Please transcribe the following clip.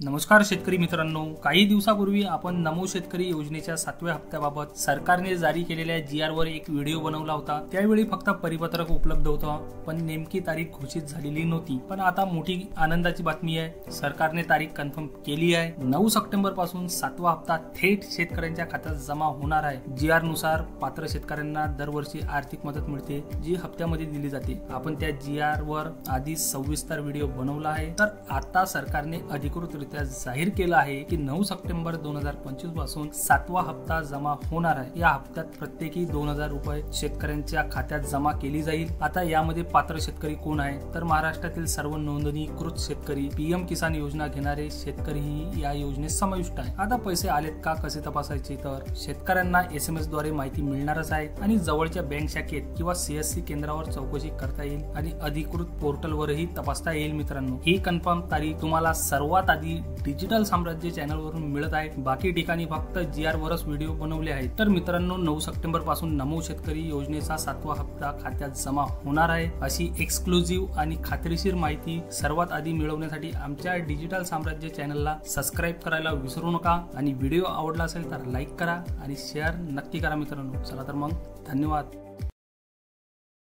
नमस्कार शेतकरी मित्रांनो, काही दिवसापूर्वी आपण नमो शेतकरी योजनेच्या 7व्या हप्त्याबाबत सरकारने जारी केलेल्या GR वर एक व्हिडिओ बनवला होता। त्यावेळी फक्त परिपत्रक उपलब्ध होतं, पण नेमकी तारीख घोषित झालेली नव्हती। पण आता मोठी आनंदाची बातमी आहे, सरकारने तारीख कन्फर्म केली आहे। 9 सप्टेंबर पासून 7वा हप्ता थेट शेतकऱ्यांच्या खात्यात जमा होणार आहे। GR नुसार पात्र शेतकऱ्यांना दरवर्षी आर्थिक मदत मिळते, जी हप्त्यामध्ये दिली जाते। आपण त्या GR वर आधी सविस्तर व्हिडिओ बनवला आहे। तर आता सरकारने अधिकृत जाहीर केलं आहे की 9 सप्टेंबर 2025 पासून 7वा हप्ता जमा होणार आहे। या हप्त्यात प्रत्येकी 2000 रुपये शेतकऱ्यांच्या खात्यात जमा केली जाईल। आता यामध्ये पात्र शेतकरी कोण आहे, तर महाराष्ट्रातील सर्व नोंदणीकृत शेतकरी, PM किसान योजना घेणारे शेतकरी या योजनेत समाविष्ट आहे। आता पैसे आलेत का कसे तपासायचे, तर शेतकऱ्यांना SMS द्वारे माहिती मिळणारच आहे आणि जवळच्या बँक शाखेत किंवा CSC केंद्रावर चौकशी करता येईल आणि अधिकृत पोर्टलवरही तपासता येईल। मित्रांनो, ही कन्फर्म तारीख तुम्हाला सर्वात आधी डिजिटल साम्राज्य चॅनल वरून मिळत आहे। बाकी ठिकाणी फक्त GR वरच व्हिडिओ बनवले आहेत। तर मित्रांनो, 9 सप्टेंबर पासून नमो शेतकरी योजनेचा 7वा हप्ता खात्यात जमा होणार आहे। अशी एक्सक्लुझिव्ह आणि खात्रीशीर माहिती सर्वात आधी मिळवण्यासाठी आमच्या डिजिटल साम्राज्य चॅनलला सबस्क्राइब करायला विसरू नका आणि व्हिडिओ आवडला असेल तर लाईक करा आणि शेअर नक्की करा मित्रांनो। चला तर मग, धन्यवाद।